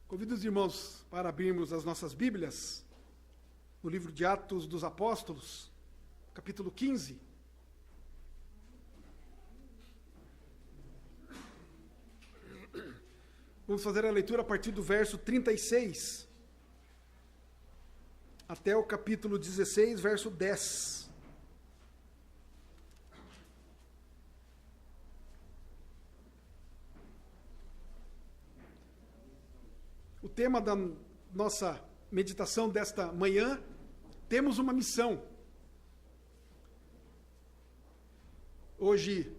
Convido os irmãos para abrirmos as nossas Bíblias no livro de Atos dos Apóstolos, capítulo 15. Vamos fazer a leitura a partir do verso 36 até o capítulo 16, verso 10. O tema da nossa meditação desta manhã, temos uma missão. Hoje,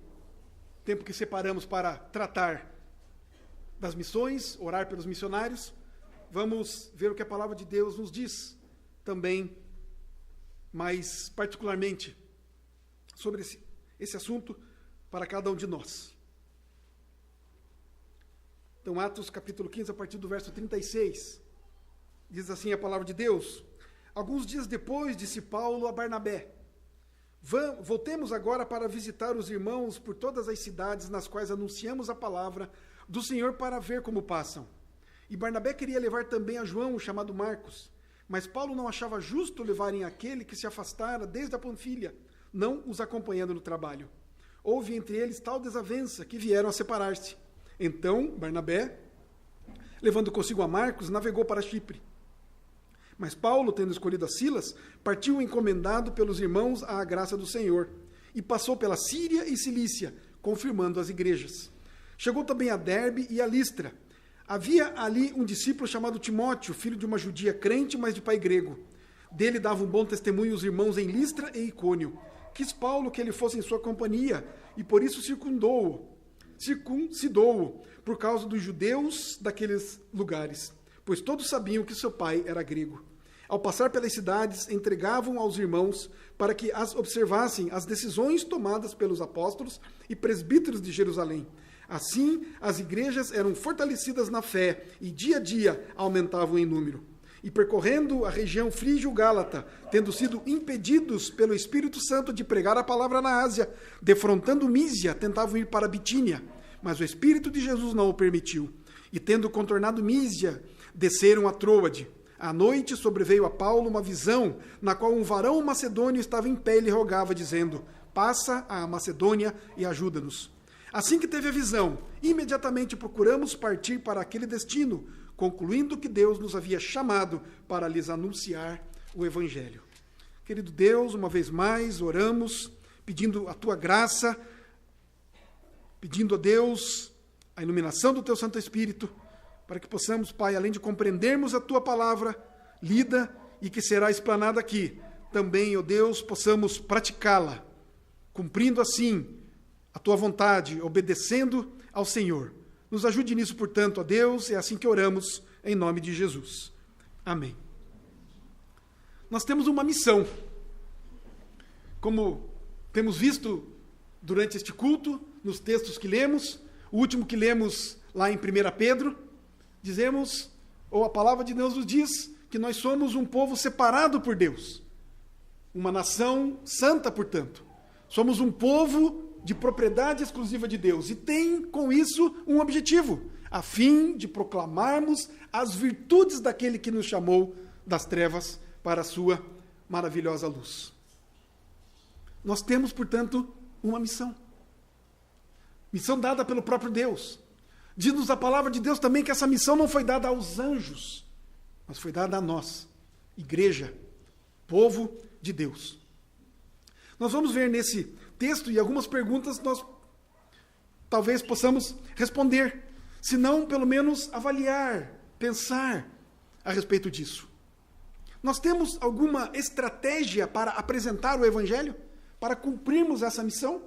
tempo que separamos para tratar das missões, orar pelos missionários, vamos ver o que a palavra de Deus nos diz também, mais particularmente, sobre esse assunto para cada um de nós. Então, Atos capítulo 15, a partir do verso 36, diz assim a palavra de Deus: Alguns dias depois, disse Paulo a Barnabé: Voltemos agora para visitar os irmãos por todas as cidades nas quais anunciamos a palavra do Senhor para ver como passam. E Barnabé queria levar também a João, chamado Marcos, mas Paulo não achava justo levarem aquele que se afastara desde a Panfilha, não os acompanhando no trabalho. Houve entre eles tal desavença que vieram a separar-se. Então, Barnabé, levando consigo a Marcos, navegou para Chipre. Mas Paulo, tendo escolhido a Silas, partiu encomendado pelos irmãos à graça do Senhor, e passou pela Síria e Cilícia, confirmando as igrejas. Chegou também a Derbe e a Listra. Havia ali um discípulo chamado Timóteo, filho de uma judia crente, mas de pai grego. Dele davam um bom testemunho os irmãos em Listra e Icônio. Quis Paulo que ele fosse em sua companhia, e por isso circuncidou-o, por causa dos judeus daqueles lugares, pois todos sabiam que seu pai era grego. Ao passar pelas cidades, entregavam aos irmãos para que as observassem as decisões tomadas pelos apóstolos e presbíteros de Jerusalém. Assim, as igrejas eram fortalecidas na fé e dia a dia aumentavam em número. E percorrendo a região frígio-gálata, tendo sido impedidos pelo Espírito Santo de pregar a palavra na Ásia, defrontando Mísia, tentavam ir para Bitínia, mas o Espírito de Jesus não o permitiu. E tendo contornado Mísia, desceram a Troade. À noite sobreveio a Paulo uma visão, na qual um varão macedônio estava em pé e lhe rogava, dizendo: Passa à Macedônia e ajuda-nos. Assim que teve a visão, imediatamente procuramos partir para aquele destino, concluindo que Deus nos havia chamado para lhes anunciar o Evangelho. Querido Deus, uma vez mais oramos, pedindo a Tua graça, pedindo a Deus a iluminação do Teu Santo Espírito, para que possamos, Pai, além de compreendermos a Tua palavra lida e que será explanada aqui, também, ó Deus, possamos praticá-la, cumprindo assim a Tua vontade, obedecendo ao Senhor. Nos ajude nisso, portanto, ó Deus, é assim que oramos, em nome de Jesus. Amém. Nós temos uma missão. Como temos visto durante este culto, nos textos que lemos, o último que lemos lá em 1 Pedro, dizemos, ou a palavra de Deus nos diz, que nós somos um povo separado por Deus. Uma nação santa, portanto. Somos um povo de propriedade exclusiva de Deus, e tem com isso um objetivo, a fim de proclamarmos as virtudes daquele que nos chamou das trevas para a sua maravilhosa luz. Nós temos, portanto, uma missão dada pelo próprio Deus. Diz-nos a palavra de Deus também que essa missão não foi dada aos anjos, mas foi dada a nós, igreja, povo de Deus. Nós vamos ver nesse texto e algumas perguntas nós talvez possamos responder, se não, pelo menos, avaliar, pensar a respeito disso. Nós temos alguma estratégia para apresentar o Evangelho, para cumprirmos essa missão?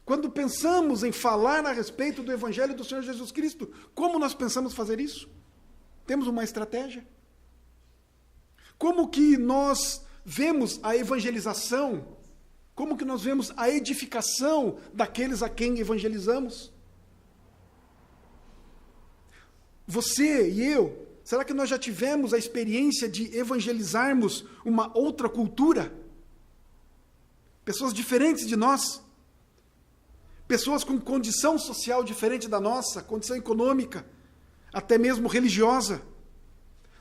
Quando pensamos em falar a respeito do Evangelho do Senhor Jesus Cristo, como nós pensamos fazer isso? Temos uma estratégia? Como que nós vemos a evangelização? Como que nós vemos a edificação daqueles a quem evangelizamos? Você e eu, será que nós já tivemos a experiência de evangelizarmos uma outra cultura? Pessoas diferentes de nós? Pessoas com condição social diferente da nossa, condição econômica, até mesmo religiosa.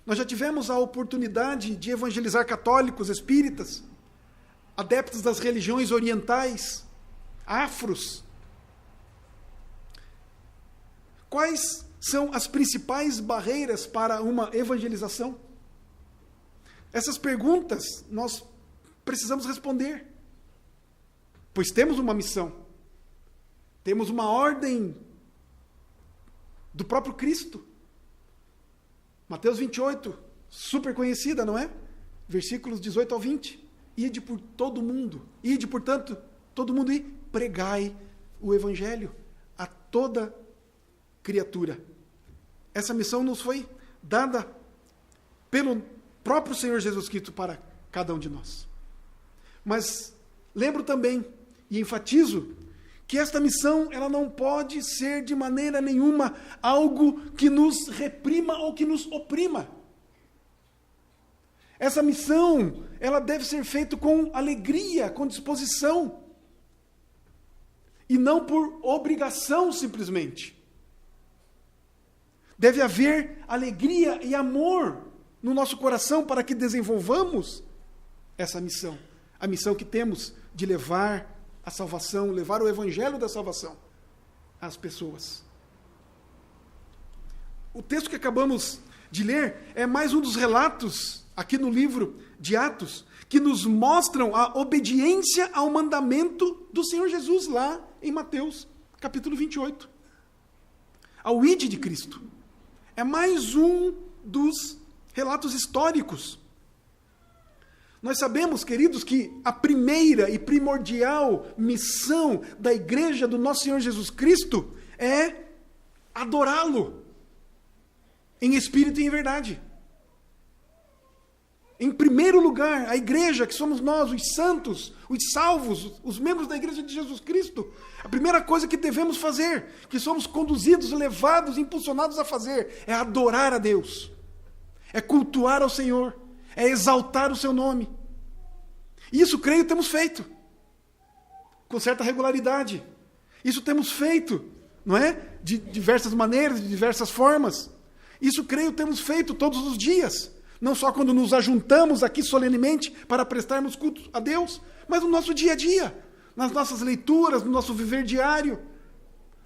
Nós já tivemos a oportunidade de evangelizar católicos, espíritas, adeptos das religiões orientais, afros. Quais são as principais barreiras para uma evangelização? Essas perguntas nós precisamos responder, pois temos uma missão, temos uma ordem do próprio Cristo. Mateus 28, super conhecida, não é? Versículos 18 ao 20. Ide por todo mundo, ide, portanto, todo mundo e pregai o Evangelho a toda criatura. Essa missão nos foi dada pelo próprio Senhor Jesus Cristo para cada um de nós. Mas lembro também e enfatizo que esta missão ela não pode ser de maneira nenhuma algo que nos reprima ou que nos oprima. Essa missão ela deve ser feita com alegria, com disposição, e não por obrigação simplesmente. Deve haver alegria e amor no nosso coração para que desenvolvamos essa missão. A missão que temos de levar a salvação, levar o evangelho da salvação às pessoas. O texto que acabamos de ler é mais um dos relatos aqui no livro de Atos que nos mostram a obediência ao mandamento do Senhor Jesus lá em Mateus, capítulo 28. Ao ide de Cristo. É mais um dos relatos históricos. Nós sabemos, queridos, que a primeira e primordial missão da igreja do nosso Senhor Jesus Cristo é adorá-lo em espírito e em verdade. Em primeiro lugar, a igreja, que somos nós, os santos, os salvos, os membros da igreja de Jesus Cristo, a primeira coisa que devemos fazer, que somos conduzidos, levados, impulsionados a fazer, é adorar a Deus, é cultuar ao Senhor, é exaltar o seu nome. Isso, creio, temos feito, com certa regularidade. Isso temos feito, não é? De diversas maneiras, de diversas formas. Isso, creio, temos feito todos os dias. Não só quando nos ajuntamos aqui solenemente para prestarmos culto a Deus, mas no nosso dia a dia, nas nossas leituras, no nosso viver diário,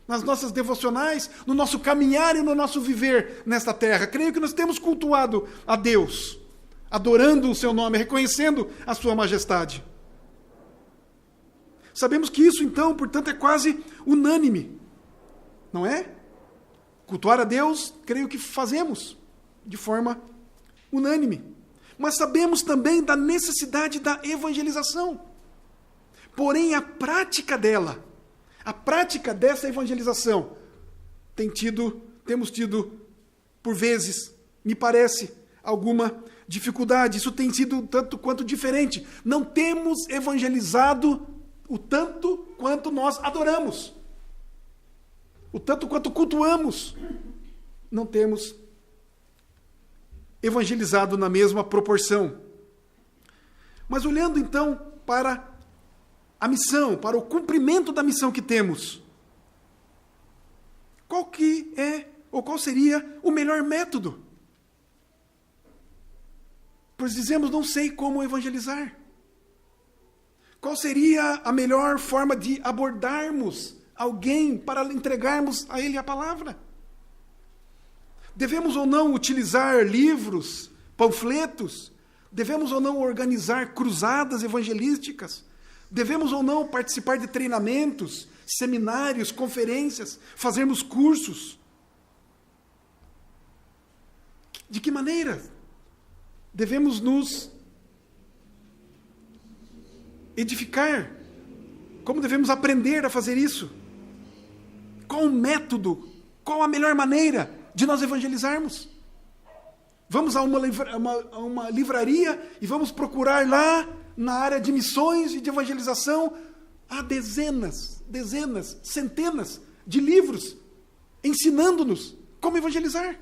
nas nossas devocionais, no nosso caminhar e no nosso viver nesta terra. Creio que nós temos cultuado a Deus, adorando o seu nome, reconhecendo a sua majestade. Sabemos que isso, então, portanto, é quase unânime, não é? Cultuar a Deus, creio que fazemos de forma unânime. Mas sabemos também da necessidade da evangelização. Porém, a prática dela, a prática dessa evangelização, temos tido, por vezes, me parece, alguma dificuldade. Isso tem sido tanto quanto diferente. Não temos evangelizado o tanto quanto nós adoramos. O tanto quanto cultuamos. Não temos evangelizado na mesma proporção. Mas olhando então para a missão, para o cumprimento da missão que temos, qual seria o melhor método? Pois dizemos, não sei como evangelizar. Qual seria a melhor forma de abordarmos alguém para entregarmos a ele a palavra? Devemos ou não utilizar livros, panfletos? Devemos ou não organizar cruzadas evangelísticas? Devemos ou não participar de treinamentos, seminários, conferências, fazermos cursos? De que maneira devemos nos edificar? Como devemos aprender a fazer isso? Qual o método? Qual a melhor maneira de nós evangelizarmos? Vamos a uma livraria e vamos procurar lá, na área de missões e de evangelização, há dezenas, centenas de livros ensinando-nos como evangelizar.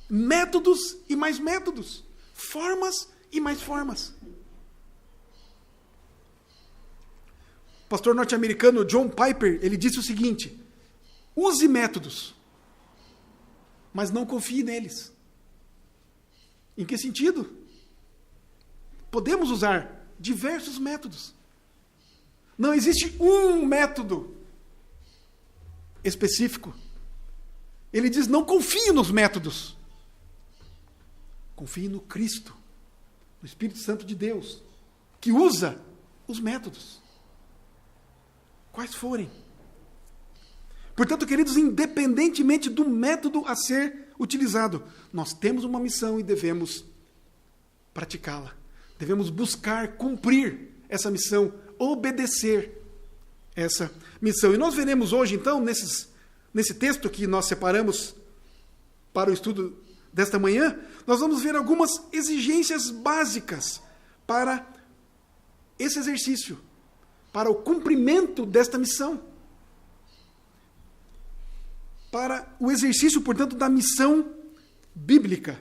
Métodos e mais métodos. Formas e mais formas. O pastor norte-americano John Piper, ele disse o seguinte: use métodos. mas não confie neles. Em que sentido? Podemos usar diversos métodos. Não existe um método específico. Ele diz, não confie nos métodos. Confie no Cristo, no Espírito Santo de Deus, que usa os métodos. Quais forem. Portanto, queridos, independentemente do método a ser utilizado, nós temos uma missão e devemos praticá-la. Devemos buscar cumprir essa missão, obedecer essa missão. E nós veremos hoje, então, nesse texto que nós separamos para o estudo desta manhã, nós vamos ver algumas exigências básicas para esse exercício, para o cumprimento desta missão. Para o exercício, portanto, da missão bíblica.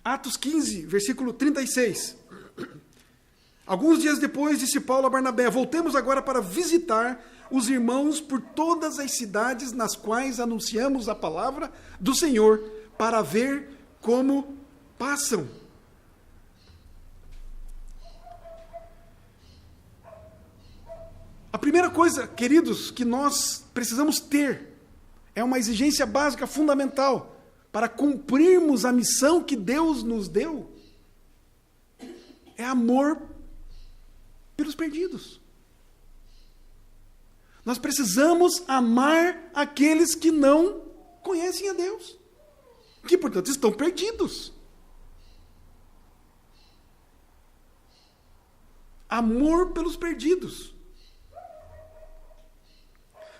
Atos 15, versículo 36. Alguns dias depois, disse Paulo a Barnabé, voltemos agora para visitar os irmãos por todas as cidades nas quais anunciamos a palavra do Senhor, para ver como passam. A primeira coisa, queridos, que nós precisamos ter é uma exigência básica, fundamental, para cumprirmos a missão que Deus nos deu. É amor pelos perdidos. Nós precisamos amar aqueles que não conhecem a Deus, que, portanto, estão perdidos. Amor pelos perdidos.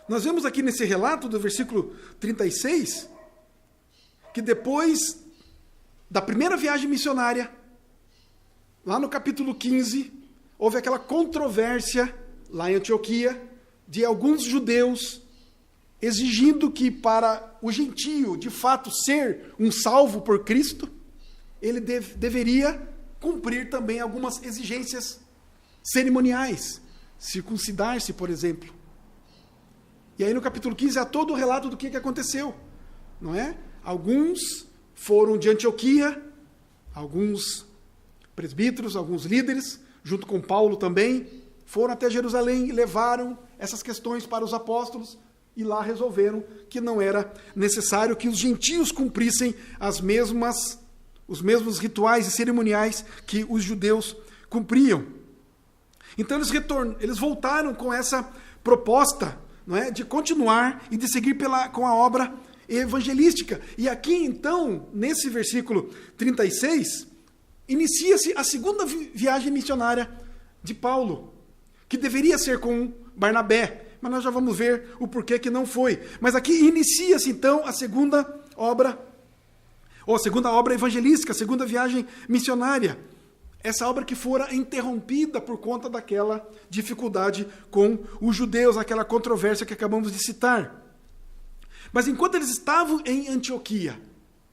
Nós vemos aqui nesse relato do versículo 36, que depois da primeira viagem missionária, lá no capítulo 15, houve aquela controvérsia lá em Antioquia, de alguns judeus exigindo que para o gentio, de fato, ser um salvo por Cristo, ele deveria cumprir também algumas exigências cerimoniais, circuncidar-se, por exemplo. E aí no capítulo 15 há todo o relato do que aconteceu, não é? Alguns foram de Antioquia, alguns presbíteros, alguns líderes, junto com Paulo também, foram até Jerusalém e levaram essas questões para os apóstolos e lá resolveram que não era necessário que os gentios cumprissem os mesmos rituais e cerimoniais que os judeus cumpriam. Então eles voltaram com essa proposta, não é, de continuar e de seguir com a obra evangelística. E aqui, então, nesse versículo 36, inicia-se a segunda viagem missionária de Paulo, que deveria ser com Barnabé, mas nós já vamos ver o porquê que não foi. Mas aqui inicia-se, então, a segunda obra evangelística, a segunda viagem missionária. Essa obra que fora interrompida por conta daquela dificuldade com os judeus, aquela controvérsia que acabamos de citar. Mas enquanto eles estavam em Antioquia,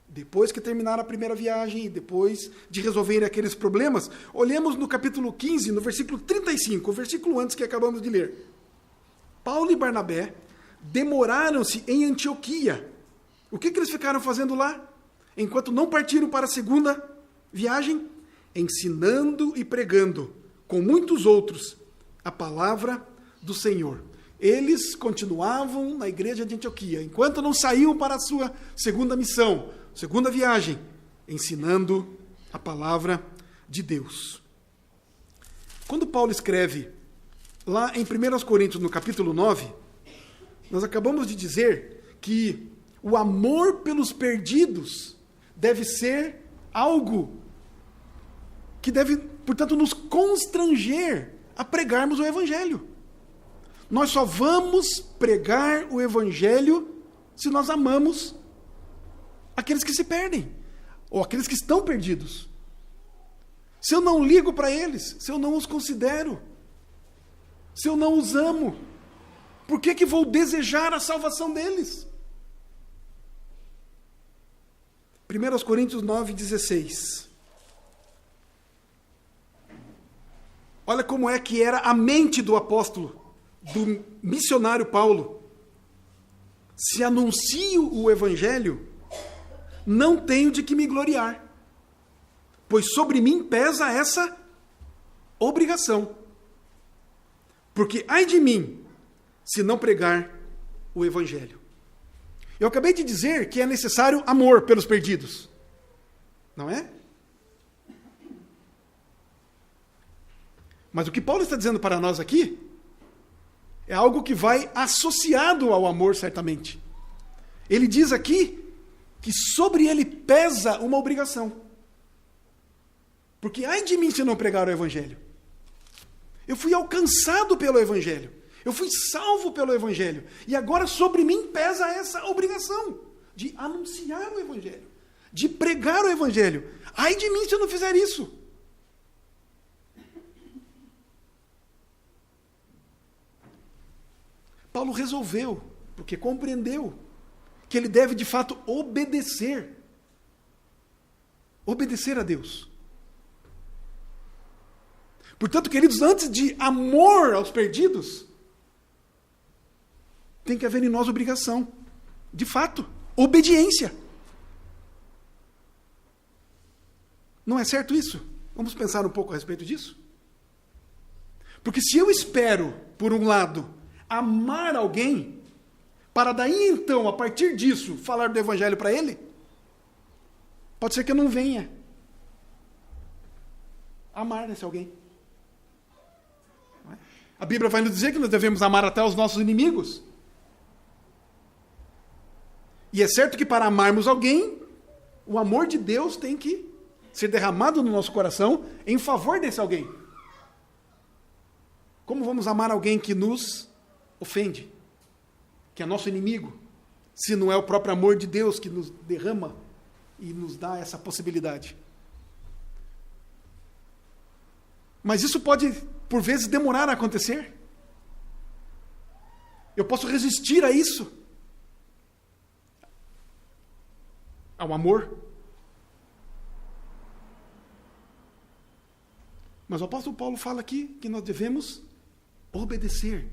depois que terminaram a primeira viagem e depois de resolverem aqueles problemas, olhemos no capítulo 15, no versículo 35, o versículo antes que acabamos de ler. Paulo e Barnabé demoraram-se em Antioquia. O que eles ficaram fazendo lá? Enquanto não partiram para a segunda viagem, ensinando e pregando com muitos outros a palavra do Senhor. Eles continuavam na igreja de Antioquia, enquanto não saíam para a sua segunda missão, segunda viagem, ensinando a palavra de Deus. Quando Paulo escreve lá em 1 Coríntios, no capítulo 9, nós acabamos de dizer que o amor pelos perdidos deve ser algo que deve, portanto, nos constranger a pregarmos o Evangelho. Nós só vamos pregar o Evangelho se nós amamos aqueles que se perdem, ou aqueles que estão perdidos. Se eu não ligo para eles, se eu não os considero, se eu não os amo, por que vou desejar a salvação deles? 1 Coríntios 9,16. Olha como é que era a mente do apóstolo, do missionário Paulo. se anuncio o evangelho, não tenho de que me gloriar, pois sobre mim pesa essa obrigação. Porque ai de mim, se não pregar o evangelho. Eu acabei de dizer que é necessário amor pelos perdidos. Não é? Mas o que Paulo está dizendo para nós aqui é algo que vai associado ao amor, certamente. Ele diz aqui que sobre ele pesa uma obrigação. Porque ai de mim se não pregar o evangelho. Eu fui alcançado pelo evangelho. Eu fui salvo pelo evangelho. E agora sobre mim pesa essa obrigação de anunciar o evangelho, de pregar o evangelho. Ai de mim se eu não fizer isso. Paulo resolveu, porque compreendeu que ele deve de fato obedecer. Obedecer a Deus. Portanto, queridos, antes de amor aos perdidos, tem que haver em nós obrigação. De fato, obediência. Não é certo isso? Vamos pensar um pouco a respeito disso? Porque se eu espero, por um lado, amar alguém, para daí então, a partir disso, falar do evangelho para ele, pode ser que eu não venha amar esse alguém. A Bíblia vai nos dizer que nós devemos amar até os nossos inimigos. E é certo que para amarmos alguém, o amor de Deus tem que ser derramado no nosso coração em favor desse alguém. Como vamos amar alguém que nos ofende, que é nosso inimigo, se não é o próprio amor de Deus que nos derrama e nos dá essa possibilidade? Mas isso pode, por vezes, demorar a acontecer. Eu posso resistir a isso, ao amor. Mas o apóstolo Paulo fala aqui que nós devemos obedecer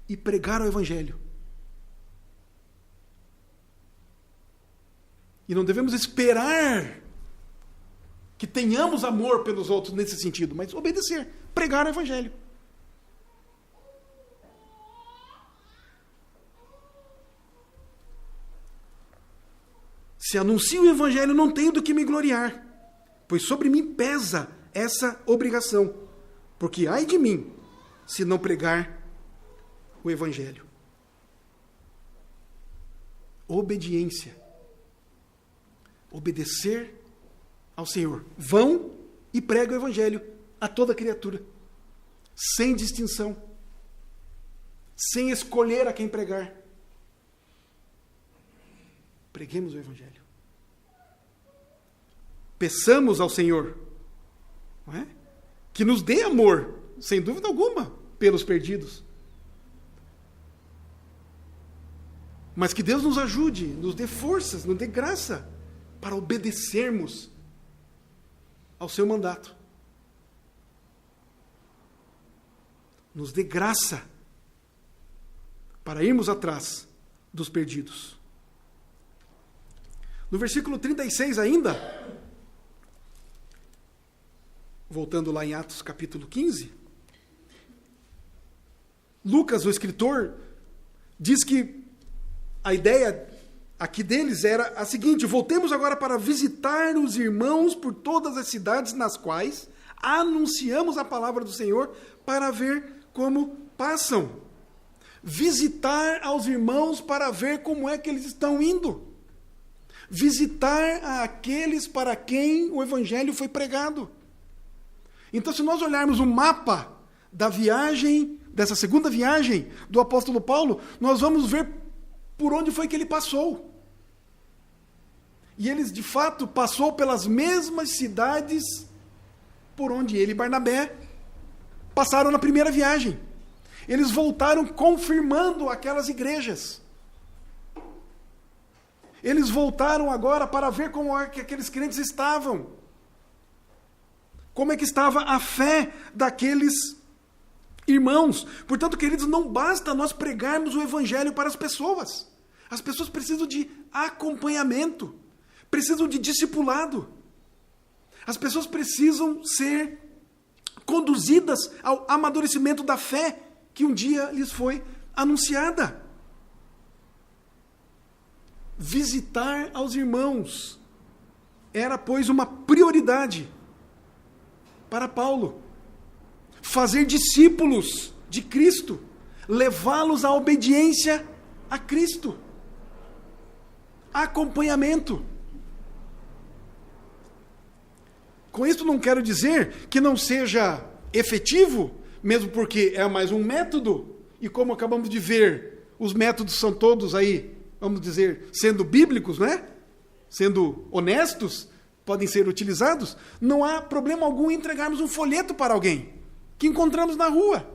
e pregar o evangelho. E não devemos esperar que tenhamos amor pelos outros nesse sentido, mas obedecer, pregar o evangelho. Se anuncio o evangelho, não tenho do que me gloriar, pois sobre mim pesa essa obrigação, porque ai de mim se não pregar o evangelho. Obediência. Obedecer ao Senhor. Vão e pregam o evangelho a toda criatura, sem distinção, sem escolher a quem pregar. Preguemos o evangelho. Peçamos ao Senhor, não é? Que nos dê amor, sem dúvida alguma, pelos perdidos. Mas que Deus nos ajude, nos dê forças, nos dê graça para obedecermos ao seu mandato. Nos dê graça para irmos atrás dos perdidos. No versículo 36 ainda, voltando lá em Atos capítulo 15, Lucas, o escritor, diz que a ideia aqui deles era a seguinte: voltemos agora para visitar os irmãos por todas as cidades nas quais anunciamos a palavra do Senhor, para ver como passam. Visitar aos irmãos para ver como é que eles estão indo. Visitar aqueles para quem o evangelho foi pregado. Então, se nós olharmos o mapa da viagem, dessa segunda viagem do apóstolo Paulo, nós vamos ver por onde foi que ele passou. E eles, de fato, passou pelas mesmas cidades por onde ele e Barnabé passaram na primeira viagem. Eles voltaram confirmando aquelas igrejas. Eles voltaram agora para ver como é que aqueles crentes estavam. Como é que estava a fé daqueles irmãos. Portanto, queridos, não basta nós pregarmos o evangelho para as pessoas. As pessoas precisam de acompanhamento, precisam de discipulado. As pessoas precisam ser conduzidas ao amadurecimento da fé que um dia lhes foi anunciada. Visitar aos irmãos era, pois, uma prioridade para Paulo. Fazer discípulos de Cristo, levá-los à obediência a Cristo. Acompanhamento. Com isso não quero dizer que não seja efetivo, mesmo porque é mais um método, e como acabamos de ver, os métodos são todos aí, vamos dizer, sendo bíblicos, né? Sendo honestos, podem ser utilizados. Não há problema algum em entregarmos um folheto para alguém que encontramos na rua.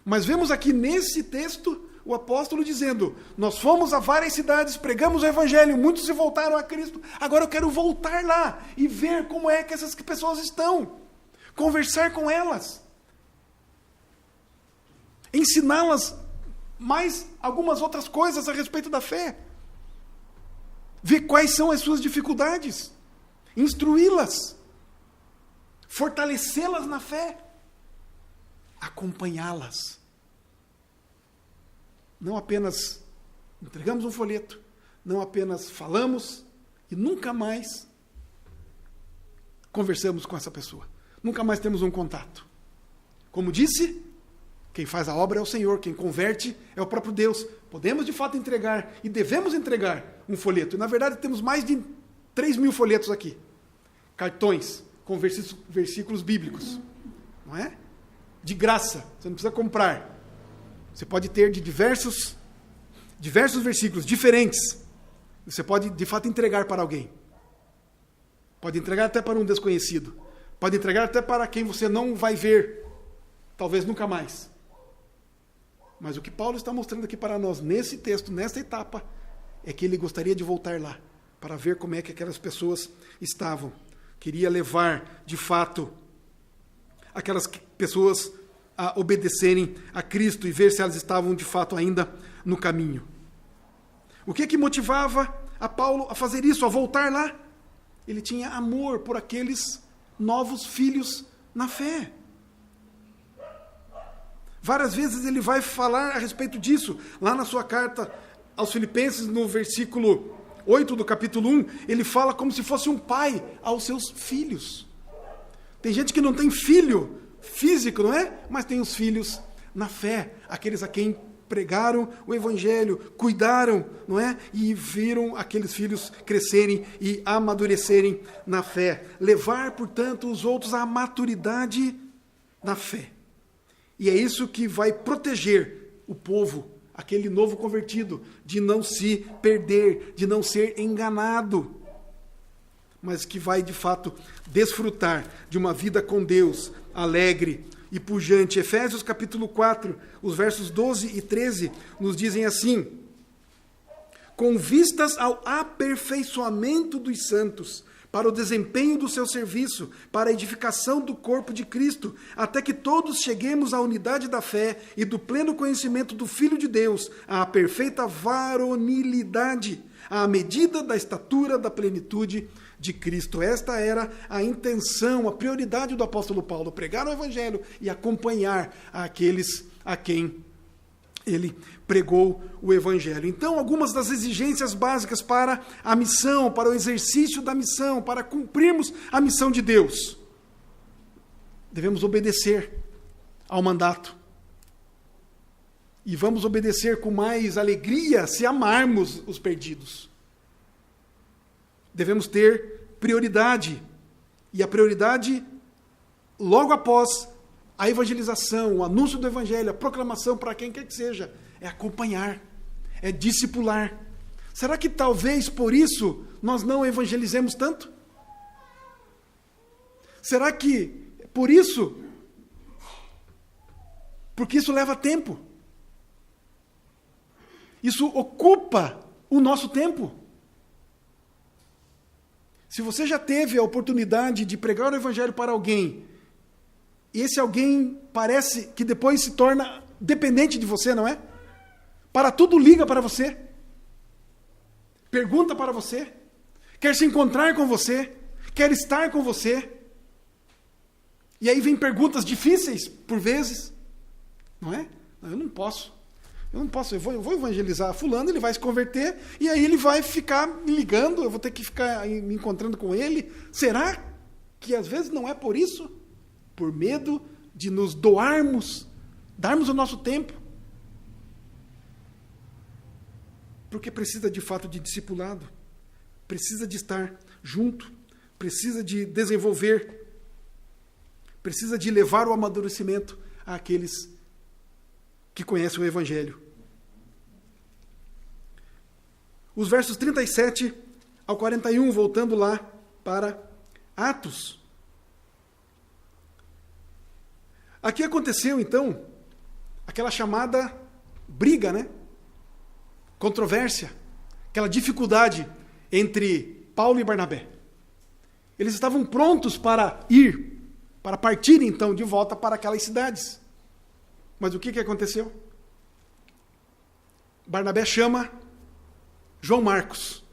Mas vemos aqui nesse texto o apóstolo dizendo: nós fomos a várias cidades, pregamos o evangelho, muitos se voltaram a Cristo, agora eu quero voltar lá e ver como é que essas pessoas estão, conversar com elas, ensiná-las mais algumas outras coisas a respeito da fé, ver quais são as suas dificuldades, instruí-las, fortalecê-las na fé, acompanhá-las. Não apenas entregamos um folheto, não apenas falamos e nunca mais conversamos com essa pessoa. Nunca mais temos um contato. Como disse, quem faz a obra é o Senhor, quem converte é o próprio Deus. Podemos de fato entregar e devemos entregar um folheto. E, na verdade, temos mais de 3.000 folhetos aqui. Cartões com versículos bíblicos. Não é? De graça, você não precisa comprar. Você pode ter de diversos versículos diferentes. Você pode, de fato, entregar para alguém. Pode entregar até para um desconhecido. Pode entregar até para quem você não vai ver, talvez nunca mais. Mas o que Paulo está mostrando aqui para nós, nesse texto, nessa etapa, é que ele gostaria de voltar lá, para ver como é que aquelas pessoas estavam. Queria levar, de fato, aquelas pessoas a obedecerem a Cristo e ver se elas estavam de fato ainda no caminho. O que motivava a Paulo a fazer isso, a voltar lá? Ele tinha amor por aqueles novos filhos na fé. Várias vezes ele vai falar a respeito disso. Lá na sua carta aos Filipenses, no versículo 8 do capítulo 1, ele fala como se fosse um pai aos seus filhos. Tem gente que não tem filho físico, não é? Mas tem os filhos na fé, aqueles a quem pregaram o evangelho, cuidaram, não é? E viram aqueles filhos crescerem e amadurecerem na fé. Levar, portanto, os outros à maturidade na fé. E é isso que vai proteger o povo, aquele novo convertido, de não se perder, de não ser enganado, mas que vai, de fato, desfrutar de uma vida com Deus, alegre e pujante. Efésios capítulo 4, os versos 12 e 13, nos dizem assim: com vistas ao aperfeiçoamento dos santos, para o desempenho do seu serviço, para a edificação do corpo de Cristo, até que todos cheguemos à unidade da fé e do pleno conhecimento do Filho de Deus, à perfeita varonilidade, à medida da estatura da plenitude de Cristo. Esta era a intenção, a prioridade do apóstolo Paulo, pregar o evangelho e acompanhar aqueles a quem ele pregou o evangelho. Então, algumas das exigências básicas para a missão, para o exercício da missão, para cumprirmos a missão de Deus. Devemos obedecer ao mandato. E vamos obedecer com mais alegria se amarmos os perdidos. Devemos ter prioridade. E a prioridade, logo após a evangelização, o anúncio do evangelho, a proclamação para quem quer que seja, é acompanhar, é discipular. Será que talvez por isso nós não evangelizemos tanto? Será que por isso? Porque isso leva tempo. Isso ocupa o nosso tempo. Se você já teve a oportunidade de pregar o evangelho para alguém, e esse alguém parece que depois se torna dependente de você, não é? Para tudo liga para você. Pergunta para você. Quer se encontrar com você. Quer estar com você. E aí vem perguntas difíceis, por vezes. Não é? Eu não posso. Eu vou evangelizar fulano, ele vai se converter, e aí ele vai ficar me ligando, eu vou ter que ficar me encontrando com ele. Será que às vezes não é por isso? Por medo de nos doarmos, darmos o nosso tempo? Porque precisa de fato de discipulado, precisa de estar junto, precisa de desenvolver, precisa de levar o amadurecimento àqueles que conhecem o Evangelho. Os versos 37 ao 41, voltando lá para Atos. Aqui aconteceu, então, aquela chamada briga, né? Controvérsia, aquela dificuldade entre Paulo e Barnabé. Eles estavam prontos para partir, então, de volta para aquelas cidades. Mas o que aconteceu? Barnabé chama João Marcos.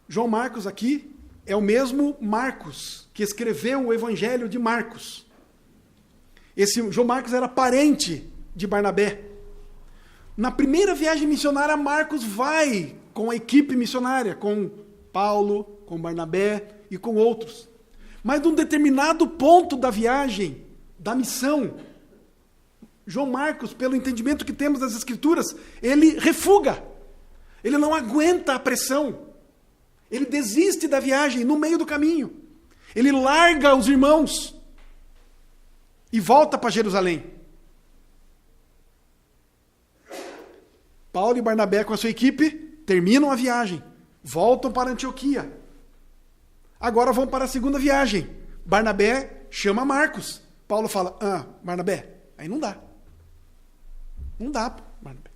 João Marcos aqui é o mesmo Marcos que escreveu o Evangelho de Marcos. Esse João Marcos era parente de Barnabé. Na primeira viagem missionária, Marcos vai com a equipe missionária, com Paulo, com Barnabé e com outros. Mas num determinado ponto da viagem, da missão, João Marcos, pelo entendimento que temos das Escrituras, ele refuga. Ele não aguenta a pressão. Ele desiste da viagem no meio do caminho. Ele larga os irmãos e volta para Jerusalém. Paulo e Barnabé com a sua equipe terminam a viagem. Voltam para Antioquia. Agora vão para a segunda viagem. Barnabé chama Marcos. Paulo fala, Barnabé, aí não dá. Não dá, Barnabé.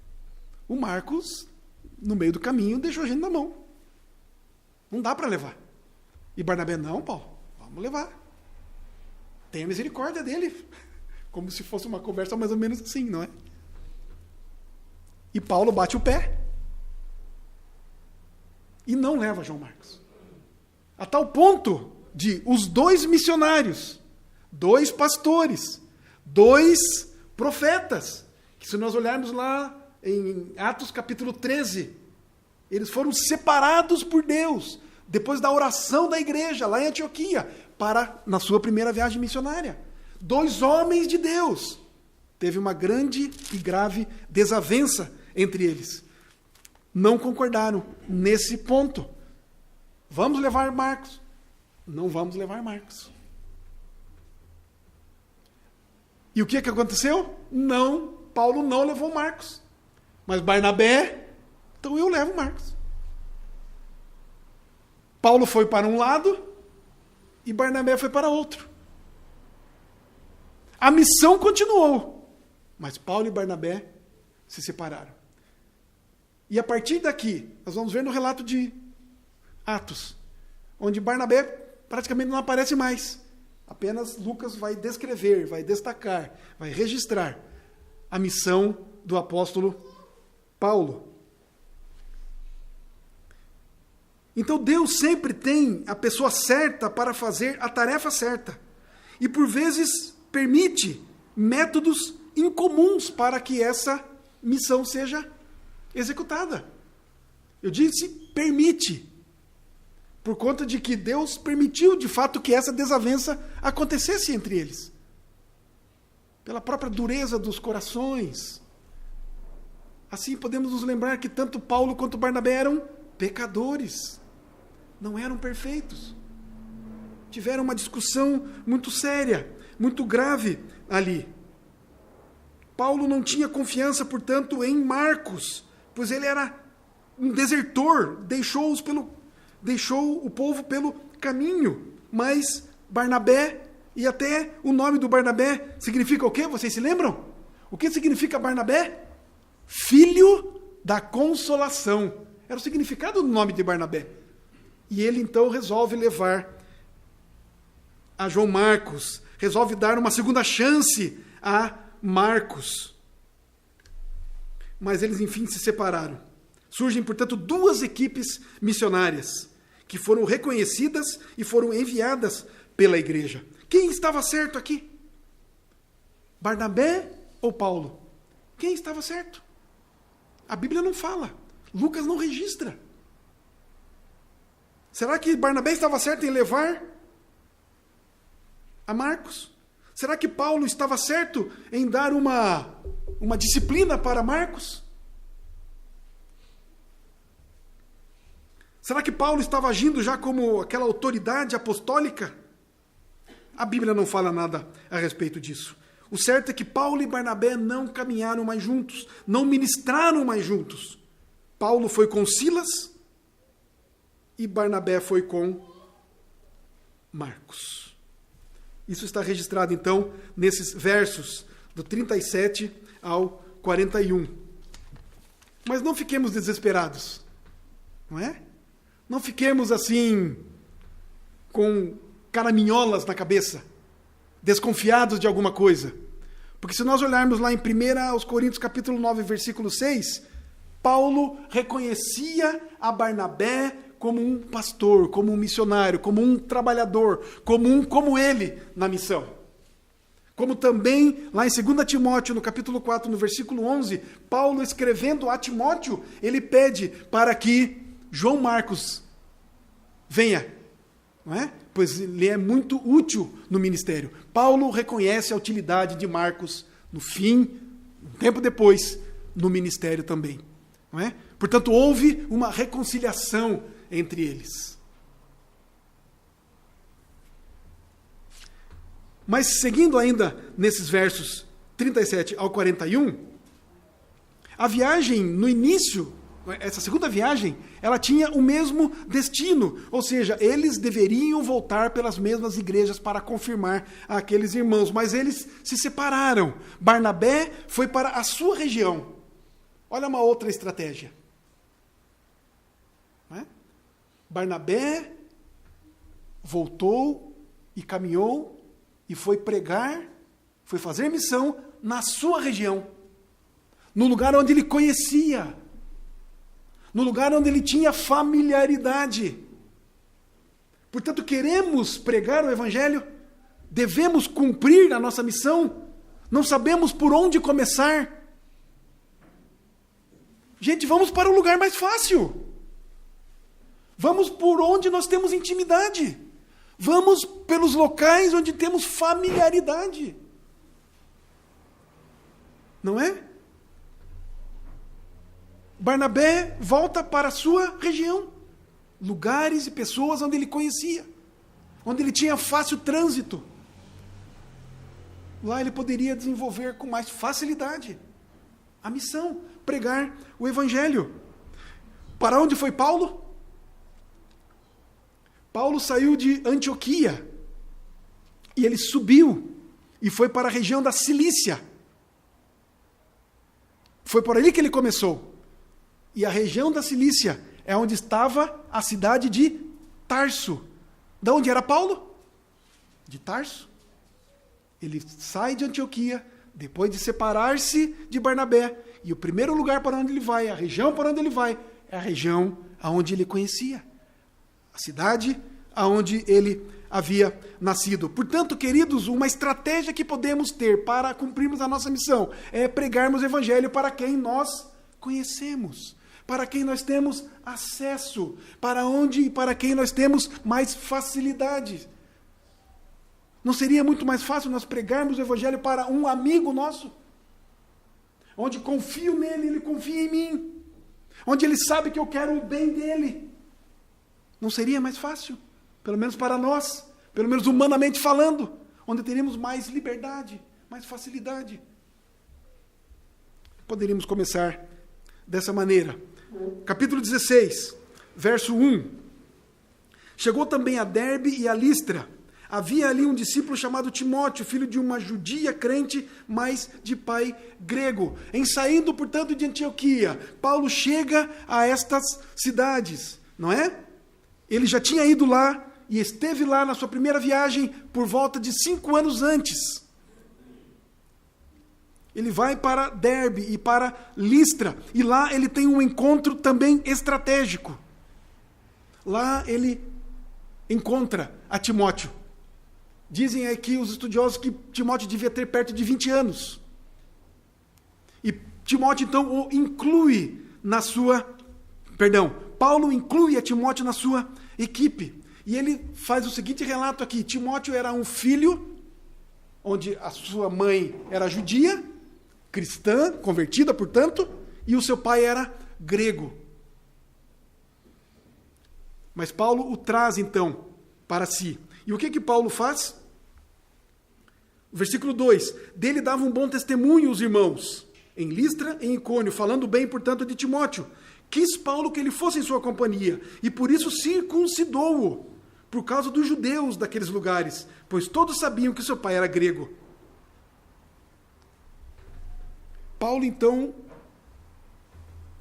O Marcos, no meio do caminho, deixou a gente na mão. Não dá para levar. E Barnabé, não, Paulo, vamos levar. Tenha misericórdia dele. Como se fosse uma conversa mais ou menos assim, não é? E Paulo bate o pé. E não leva João Marcos. A tal ponto de os dois missionários, 2 pastores, 2 profetas, que se nós olharmos lá em Atos capítulo 13, eles foram separados por Deus, depois da oração da igreja, lá em Antioquia, na sua primeira viagem missionária. 2 homens de Deus. Teve uma grande e grave desavença entre eles. Não concordaram nesse ponto. Vamos levar Marcos? Não vamos levar Marcos. E o que aconteceu? Paulo não levou Marcos. Mas Barnabé, então eu levo Marcos. Paulo foi para um lado e Barnabé foi para outro. A missão continuou, mas Paulo e Barnabé se separaram. E a partir daqui, nós vamos ver no relato de Atos, onde Barnabé praticamente não aparece mais. Apenas Lucas vai descrever, vai destacar, vai registrar a missão do apóstolo Paulo. Então Deus sempre tem a pessoa certa para fazer a tarefa certa. E por vezes permite métodos incomuns para que essa missão seja executada. Eu disse permite, por conta de que Deus permitiu de fato que essa desavença acontecesse entre eles. Pela própria dureza dos corações. Assim podemos nos lembrar que tanto Paulo quanto Barnabé eram pecadores. Não eram perfeitos. Tiveram uma discussão muito séria, muito grave ali. Paulo não tinha confiança, portanto, em Marcos, pois ele era um desertor, deixou o povo pelo caminho. Mas Barnabé, e até o nome do Barnabé significa o quê? Vocês se lembram? O que significa Barnabé? Filho da consolação. Era o significado do nome de Barnabé. E ele então resolve levar a João Marcos, resolve dar uma segunda chance a Marcos. mas eles, enfim, se separaram. Surgem, portanto, duas equipes missionárias, que foram reconhecidas e foram enviadas pela igreja. Quem estava certo aqui? Barnabé ou Paulo? Quem estava certo? A Bíblia não fala. Lucas não registra. Será que Barnabé estava certo em levar a Marcos? Será que Paulo estava certo em dar uma disciplina para Marcos? Será que Paulo estava agindo já como aquela autoridade apostólica? A Bíblia não fala nada a respeito disso. O certo é que Paulo e Barnabé não caminharam mais juntos, não ministraram mais juntos. Paulo foi com Silas e Barnabé foi com Marcos. Isso está registrado, então, nesses versos, do 37 ao 41. Mas não fiquemos desesperados, não é? Não fiquemos assim, com caraminholas na cabeça, desconfiados de alguma coisa. Porque se nós olharmos lá em 1 Coríntios capítulo 9, versículo 6, Paulo reconhecia a Barnabé como um pastor, como um missionário, como um trabalhador, como ele na missão. Como também, lá em 2 Timóteo, no capítulo 4, no versículo 11, Paulo, escrevendo a Timóteo, ele pede para que João Marcos venha, não é? Pois ele é muito útil no ministério. Paulo reconhece a utilidade de Marcos no fim, um tempo depois, no ministério também. Não é? Portanto, houve uma reconciliação entre eles. Mas, seguindo ainda nesses versos 37 ao 41, a viagem no início, essa segunda viagem, ela tinha o mesmo destino, ou seja, eles deveriam voltar pelas mesmas igrejas para confirmar aqueles irmãos, mas eles se separaram. Barnabé foi para a sua região. Olha uma outra estratégia. Não é? Barnabé voltou e caminhou e foi pregar, foi fazer missão na sua região, no lugar onde ele conhecia, no lugar onde ele tinha familiaridade. Portanto, queremos pregar o Evangelho, devemos cumprir a nossa missão, não sabemos por onde começar. Gente, vamos para o lugar mais fácil. Vamos por onde nós temos intimidade. Vamos pelos locais onde temos familiaridade. Não é? Barnabé volta para a sua região. Lugares e pessoas onde ele conhecia. Onde ele tinha fácil trânsito. Lá ele poderia desenvolver com mais facilidade a missão, pregar o Evangelho. Para onde foi Paulo? Paulo saiu de Antioquia e ele subiu e foi para a região da Cilícia. Foi por ali que ele começou. E a região da Cilícia é onde estava a cidade de Tarso. De onde era Paulo? De Tarso. Ele sai de Antioquia, depois de separar-se de Barnabé. E o primeiro lugar para onde ele vai, a região para onde ele vai, é a região aonde ele conhecia. A cidade aonde ele havia nascido. Portanto, queridos, uma estratégia que podemos ter para cumprirmos a nossa missão é pregarmos o Evangelho para quem nós conhecemos, para quem nós temos acesso, para onde e para quem nós temos mais facilidade. Não seria muito mais fácil nós pregarmos o Evangelho para um amigo nosso? Onde confio nele, ele confia em mim. Onde ele sabe que eu quero o bem dele. Não seria mais fácil? Pelo menos para nós, pelo menos humanamente falando, onde teríamos mais liberdade, mais facilidade. Poderíamos começar dessa maneira. Capítulo 16, verso 1. Chegou também a Derbe e a Listra. Havia ali um discípulo chamado Timóteo, filho de uma judia crente, mas de pai grego. Em saindo, portanto, de Antioquia, Paulo chega a estas cidades, não é? Ele já tinha ido lá e esteve lá na sua primeira viagem por volta de 5 anos antes. Ele vai para Derbe e para Listra, e lá ele tem um encontro também estratégico. Lá ele encontra a Timóteo. Dizem aqui os estudiosos que Timóteo devia ter perto de 20 anos. E Timóteo, então, o inclui na sua... Paulo inclui a Timóteo na sua equipe. E ele faz o seguinte relato aqui. Timóteo era um filho, onde a sua mãe era judia, cristã, convertida, portanto, e o seu pai era grego. Mas Paulo o traz, então, para si. E o que Paulo faz? Versículo 2. Dele davam um bom testemunho os irmãos, em Listra e em Icônio, falando bem, portanto, de Timóteo. Quis Paulo que ele fosse em sua companhia, e por isso circuncidou-o, por causa dos judeus daqueles lugares, pois todos sabiam que seu pai era grego. Paulo, então,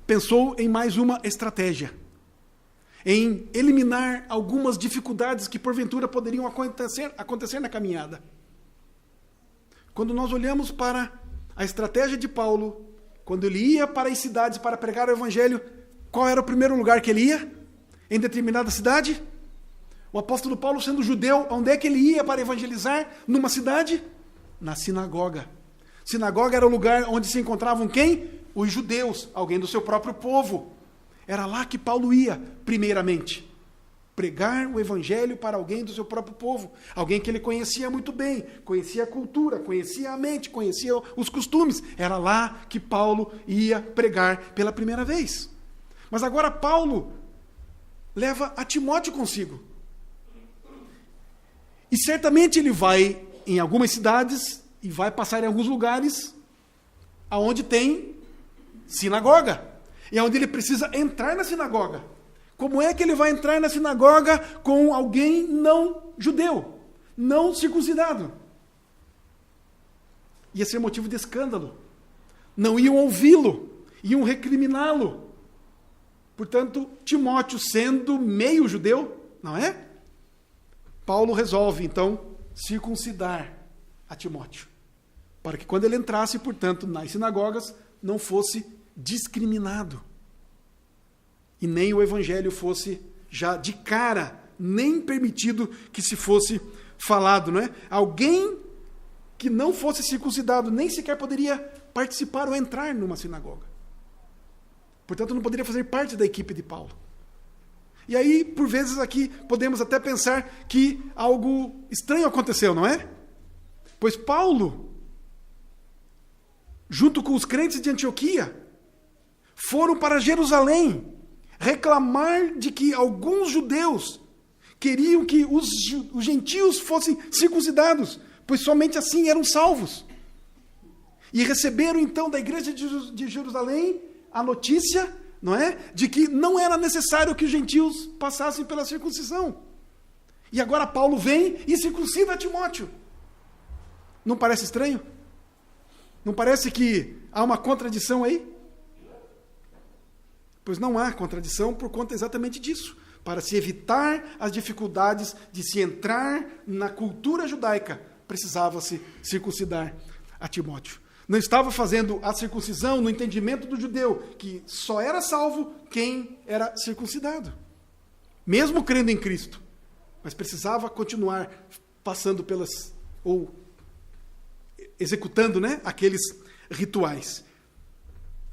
pensou em mais uma estratégia, em eliminar algumas dificuldades que porventura poderiam acontecer na caminhada. Quando nós olhamos para a estratégia de Paulo, quando ele ia para as cidades para pregar o evangelho, qual era o primeiro lugar que ele ia? Em determinada cidade? O apóstolo Paulo, sendo judeu, onde é que ele ia para evangelizar? Numa cidade? Na sinagoga. Sinagoga era o lugar onde se encontravam quem? Os judeus, alguém do seu próprio povo. Era lá que Paulo ia, primeiramente. Pregar o evangelho para alguém do seu próprio povo. Alguém que ele conhecia muito bem, conhecia a cultura, conhecia a mente, conhecia os costumes. Era lá que Paulo ia pregar pela primeira vez. Mas agora Paulo leva a Timóteo consigo. E certamente ele vai em algumas cidades e vai passar em alguns lugares aonde tem sinagoga. E onde ele precisa entrar na sinagoga. Como é que ele vai entrar na sinagoga com alguém não judeu, não circuncidado? Ia ser motivo de escândalo. Não iam ouvi-lo, iam recriminá-lo. Portanto, Timóteo, sendo meio judeu, não é? Paulo resolve, então, circuncidar a Timóteo. Para que quando ele entrasse, portanto, nas sinagogas, não fosse discriminado. E nem o evangelho fosse já de cara, nem permitido que se fosse falado, não é? Alguém que não fosse circuncidado nem sequer poderia participar ou entrar numa sinagoga. Portanto, não poderia fazer parte da equipe de Paulo. E aí, por vezes aqui, podemos até pensar que algo estranho aconteceu, não é? Pois Paulo, junto com os crentes de Antioquia, foram para Jerusalém reclamar de que alguns judeus queriam que os gentios fossem circuncidados, pois somente assim eram salvos. E receberam então da igreja de Jerusalém a notícia, não é, de que não era necessário que os gentios passassem pela circuncisão. E agora Paulo vem e circuncida Timóteo. Não parece estranho? Não parece que há uma contradição aí? Pois não há contradição por conta exatamente disso. Para se evitar as dificuldades de se entrar na cultura judaica, precisava-se circuncidar a Timóteo. Não estava fazendo a circuncisão no entendimento do judeu, que só era salvo quem era circuncidado. Mesmo crendo em Cristo. Mas precisava continuar passando pelas, ou executando, né, aqueles rituais.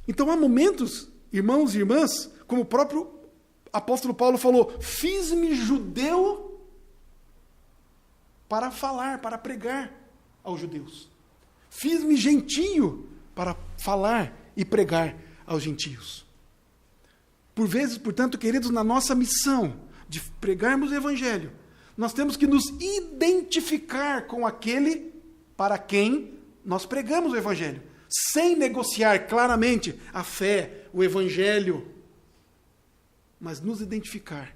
Então há momentos, irmãos e irmãs, como o próprio apóstolo Paulo falou, fiz-me judeu para falar, para pregar aos judeus. Fiz-me gentio para falar e pregar aos gentios. Por vezes, portanto, queridos, na nossa missão de pregarmos o evangelho, nós temos que nos identificar com aquele para quem nós pregamos o evangelho, sem negociar claramente a fé, o evangelho, mas nos identificar.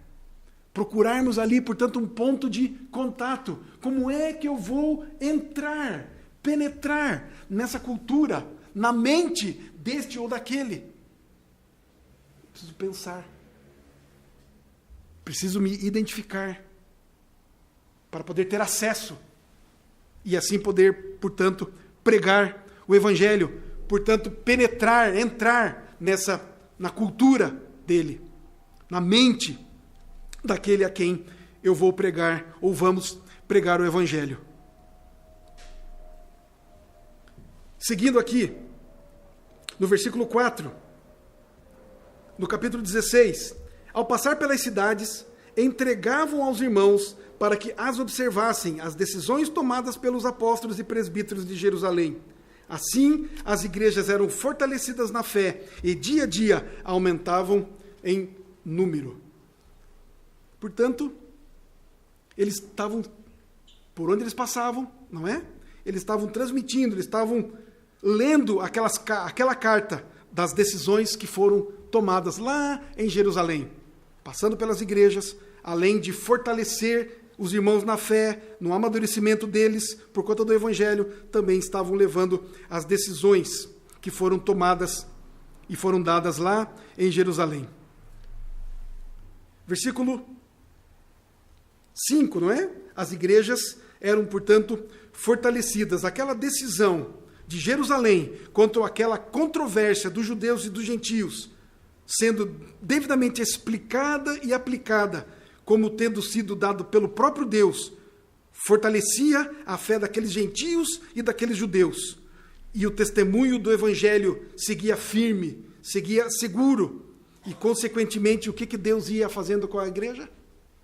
Procurarmos ali, portanto, um ponto de contato. Como é que eu vou entrar, penetrar nessa cultura, na mente deste ou daquele? Preciso pensar. Preciso me identificar para poder ter acesso e assim poder, portanto, pregar o evangelho, portanto, entrar na cultura dele, na mente daquele a quem eu vou pregar, ou vamos pregar o evangelho. Seguindo aqui, no versículo 4, no capítulo 16, ao passar pelas cidades, entregavam aos irmãos para que as observassem as decisões tomadas pelos apóstolos e presbíteros de Jerusalém. Assim, as igrejas eram fortalecidas na fé e dia a dia aumentavam em número. Portanto, eles estavam, por onde eles passavam, não é? Eles estavam transmitindo, eles estavam lendo aquela carta das decisões que foram tomadas lá em Jerusalém, passando pelas igrejas, além de fortalecer os irmãos na fé, no amadurecimento deles, por conta do evangelho, também estavam levando as decisões que foram tomadas e foram dadas lá em Jerusalém. Versículo 5, não é? As igrejas eram, portanto, fortalecidas. Aquela decisão de Jerusalém quanto àquela controvérsia dos judeus e dos gentios, sendo devidamente explicada e aplicada, como tendo sido dado pelo próprio Deus, fortalecia a fé daqueles gentios e daqueles judeus. E o testemunho do evangelho seguia firme, seguia seguro. E, consequentemente, o que Deus ia fazendo com a igreja?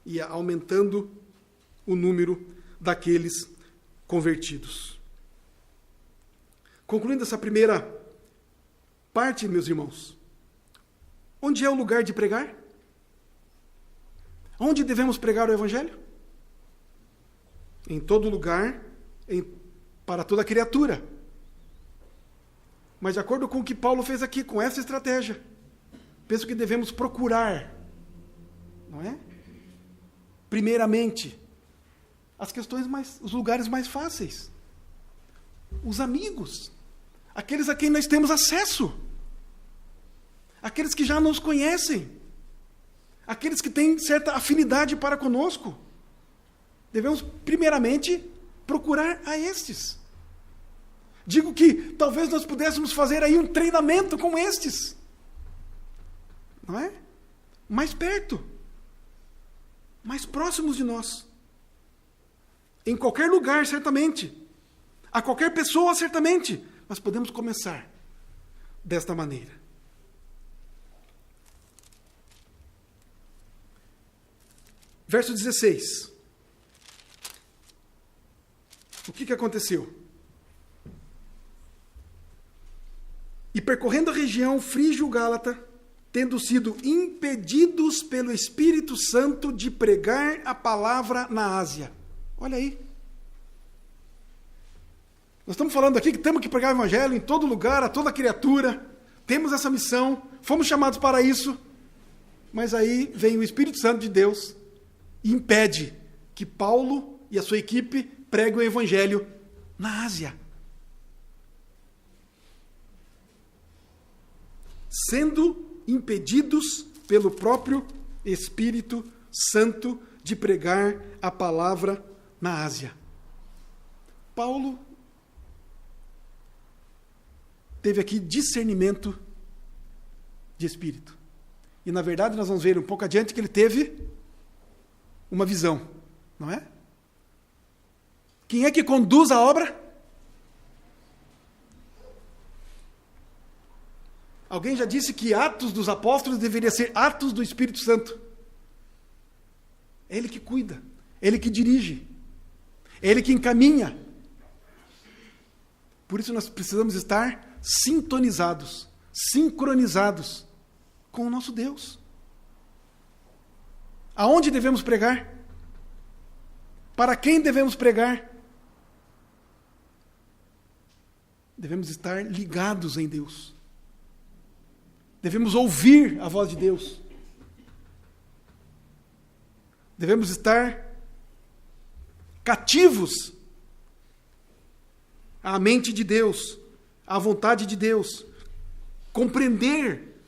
Ia aumentando o número daqueles convertidos. Concluindo essa primeira parte, meus irmãos, onde é o lugar de pregar? Onde devemos pregar o evangelho? Em todo lugar, para toda criatura. Mas de acordo com o que Paulo fez aqui, com essa estratégia, penso que devemos procurar, não é? Primeiramente, os lugares mais fáceis. Os amigos, aqueles a quem nós temos acesso, aqueles que já nos conhecem, aqueles que têm certa afinidade para conosco. Devemos, primeiramente, procurar a estes. Digo que talvez nós pudéssemos fazer aí um treinamento com estes, não é? Mais perto, mais próximos de nós. Em qualquer lugar, certamente. A qualquer pessoa, certamente. Mas podemos começar desta maneira. Verso 16. O que aconteceu? E percorrendo a região frígio-gálata, tendo sido impedidos pelo Espírito Santo de pregar a palavra na Ásia. Olha aí. Nós estamos falando aqui que temos que pregar o evangelho em todo lugar, a toda criatura. Temos essa missão, fomos chamados para isso. Mas aí vem o Espírito Santo de Deus e impede que Paulo e a sua equipe preguem o evangelho na Ásia. Sendo impedidos pelo próprio Espírito Santo de pregar a palavra na Ásia. Paulo teve aqui discernimento de espírito. E, na verdade, nós vamos ver um pouco adiante que ele teve uma visão, não é? Quem é que conduz a obra? Alguém já disse que Atos dos Apóstolos deveria ser Atos do Espírito Santo. É ele que cuida, é ele que dirige, é ele que encaminha. Por isso nós precisamos estar sintonizados, sincronizados com o nosso Deus. Aonde devemos pregar? Para quem devemos pregar? Devemos estar ligados em Deus. Devemos ouvir a voz de Deus. Devemos estar cativos à mente de Deus, à vontade de Deus. Compreender,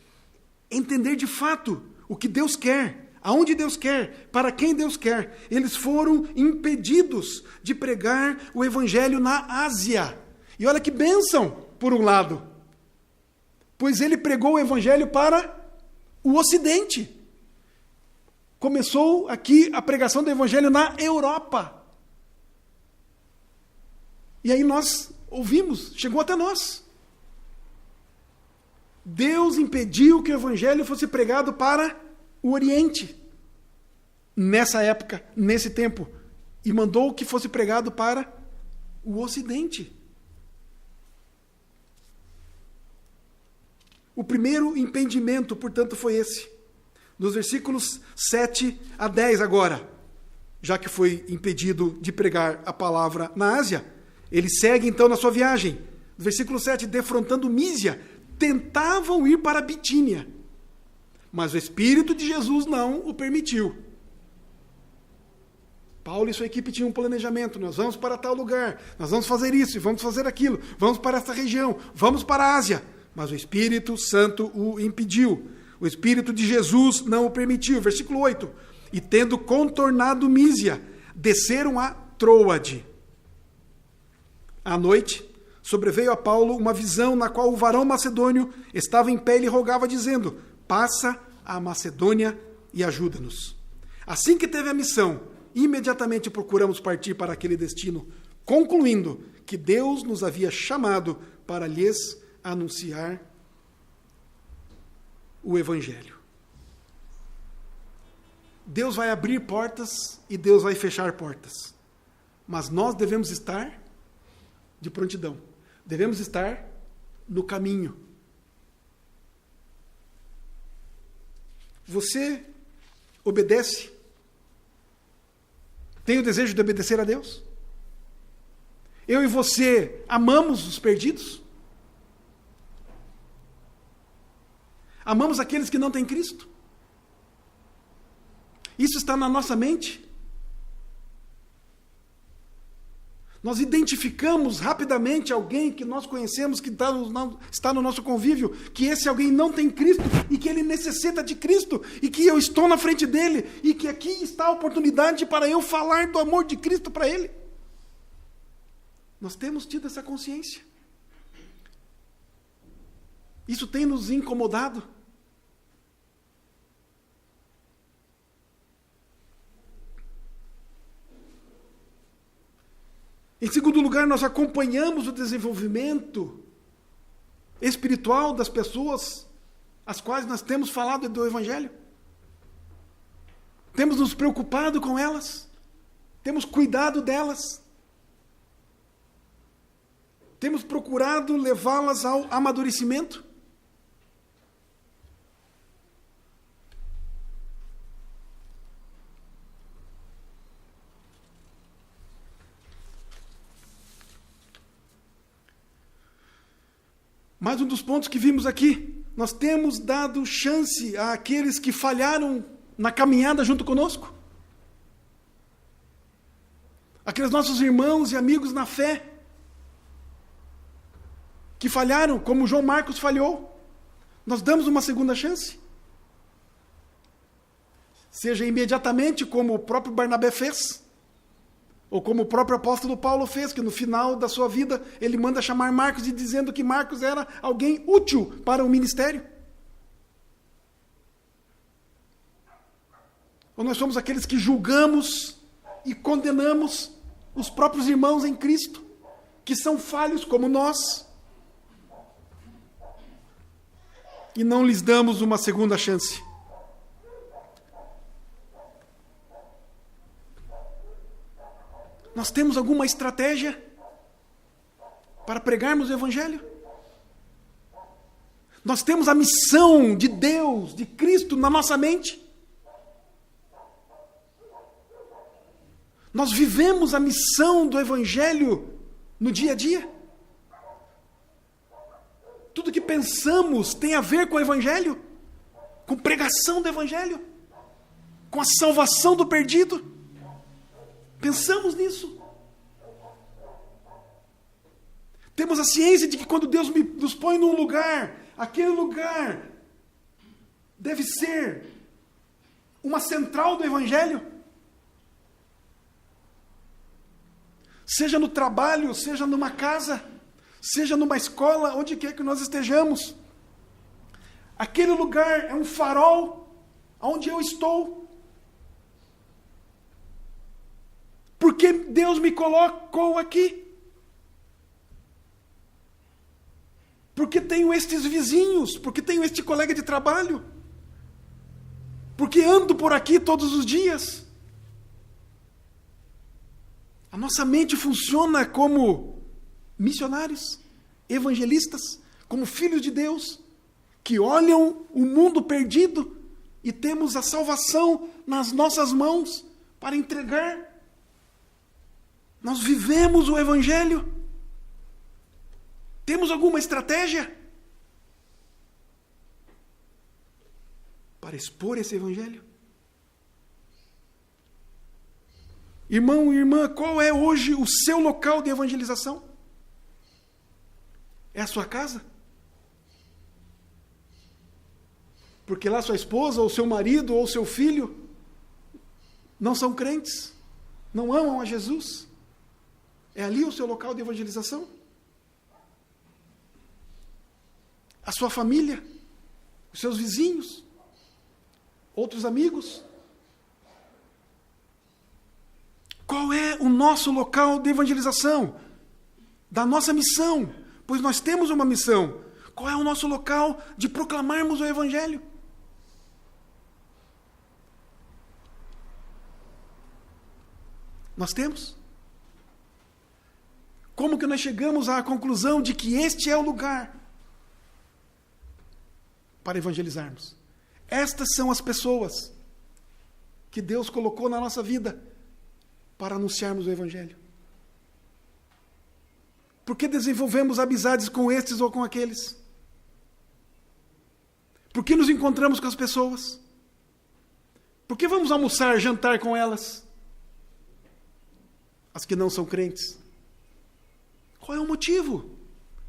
entender de fato o que Deus quer, aonde Deus quer, para quem Deus quer. Eles foram impedidos de pregar o evangelho na Ásia. E olha que bênção! por um lado, pois ele pregou o evangelho para o Ocidente. Começou aqui a pregação do evangelho na Europa. E aí nós ouvimos, chegou até nós. Deus impediu que o evangelho fosse pregado para o Oriente, nessa época, nesse tempo, e mandou que fosse pregado para o Ocidente. O primeiro impedimento, portanto, foi esse. Nos versículos 7 a 10 agora, já que foi impedido de pregar a palavra na Ásia, ele segue então na sua viagem. No versículo 7, defrontando Mísia, tentavam ir para Bitínia, mas o Espírito de Jesus não o permitiu. Paulo e sua equipe tinham um planejamento, nós vamos para tal lugar, nós vamos fazer isso, vamos fazer aquilo, vamos para essa região, vamos para a Ásia, mas o Espírito Santo o impediu. O Espírito de Jesus não o permitiu. Versículo 8, e tendo contornado Mísia, desceram a Troade. À noite, sobreveio a Paulo uma visão na qual o varão macedônio estava em pé e lhe rogava, dizendo: passa a Macedônia e ajuda-nos. Assim que teve a missão, imediatamente procuramos partir para aquele destino, concluindo que Deus nos havia chamado para lhes anunciar o Evangelho. Deus vai abrir portas e Deus vai fechar portas. Mas nós devemos estar de prontidão. Devemos estar no caminho. Você obedece? Tem o desejo de obedecer a Deus? Eu e você amamos os perdidos? Amamos aqueles que não têm Cristo? Isso está na nossa mente? Nós identificamos rapidamente alguém que nós conhecemos, que está no nosso convívio, que esse alguém não tem Cristo e que ele necessita de Cristo e que eu estou na frente dele e que aqui está a oportunidade para eu falar do amor de Cristo para ele. Nós temos tido essa consciência. Isso tem nos incomodado. Em segundo lugar, nós acompanhamos o desenvolvimento espiritual das pessoas às quais nós temos falado do Evangelho. Temos nos preocupado com elas. Temos cuidado delas. Temos procurado levá-las ao amadurecimento. Mais um dos pontos que vimos aqui, nós temos dado chance àqueles que falharam na caminhada junto conosco. Aqueles nossos irmãos e amigos na fé, que falharam, como João Marcos falhou. Nós damos uma segunda chance. Seja imediatamente, como o próprio Barnabé fez, ou como o próprio apóstolo Paulo fez, que no final da sua vida ele manda chamar Marcos e dizendo que Marcos era alguém útil para o ministério. Ou nós somos aqueles que julgamos e condenamos os próprios irmãos em Cristo, que são falhos como nós, e não lhes damos uma segunda chance. Nós temos alguma estratégia para pregarmos o Evangelho? Nós temos a missão de Deus, de Cristo na nossa mente? Nós vivemos a missão do Evangelho no dia a dia? Tudo que pensamos tem a ver com o Evangelho? Com pregação do Evangelho? Com a salvação do perdido? Pensamos nisso. Temos a ciência de que quando Deus nos põe num lugar, aquele lugar deve ser uma central do Evangelho. Seja no trabalho, seja numa casa, seja numa escola, onde quer que nós estejamos. Aquele lugar é um farol onde eu estou. Porque Deus me colocou aqui. Porque tenho estes vizinhos, porque tenho este colega de trabalho, porque ando por aqui todos os dias. A nossa mente funciona como missionários, evangelistas, como filhos de Deus, que olham o mundo perdido e temos a salvação nas nossas mãos para entregar. Nós vivemos o Evangelho. Temos alguma estratégia para expor esse Evangelho? Irmão e irmã, qual é hoje o seu local de evangelização? É a sua casa? Porque lá sua esposa, ou seu marido, ou seu filho não são crentes, não amam a Jesus. É ali o seu local de evangelização? A sua família, os seus vizinhos, outros amigos. Qual é o nosso local de evangelização? Da nossa missão, pois nós temos uma missão. Qual é o nosso local de proclamarmos o Evangelho? Nós temos? Como que nós chegamos à conclusão de que este é o lugar para evangelizarmos? Estas são as pessoas que Deus colocou na nossa vida para anunciarmos o Evangelho. Por que desenvolvemos amizades com estes ou com aqueles? Por que nos encontramos com as pessoas? Por que vamos almoçar, jantar com elas? As que não são crentes. Qual é o motivo?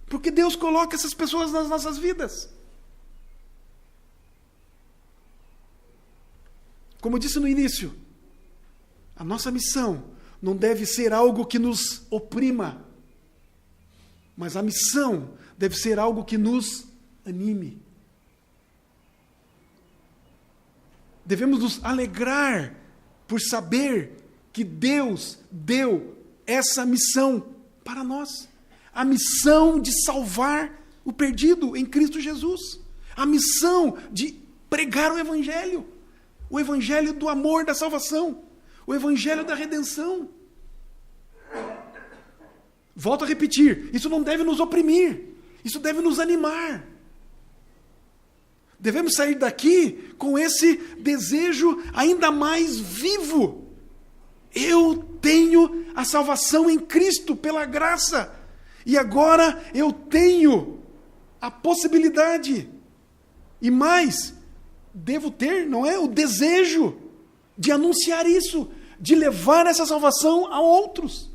Porque Deus coloca essas pessoas nas nossas vidas. Como eu disse no início, a nossa missão não deve ser algo que nos oprima, mas a missão deve ser algo que nos anime. Devemos nos alegrar por saber que Deus deu essa missão para nós. A missão de salvar o perdido em Cristo Jesus. A missão de pregar o Evangelho. O Evangelho do amor, da salvação. O Evangelho da redenção. Volto a repetir, isso não deve nos oprimir. Isso deve nos animar. Devemos sair daqui com esse desejo ainda mais vivo. Eu tenho a salvação em Cristo pela graça. E agora eu tenho a possibilidade. E mais, devo ter, não é? O desejo de anunciar isso, de levar essa salvação a outros.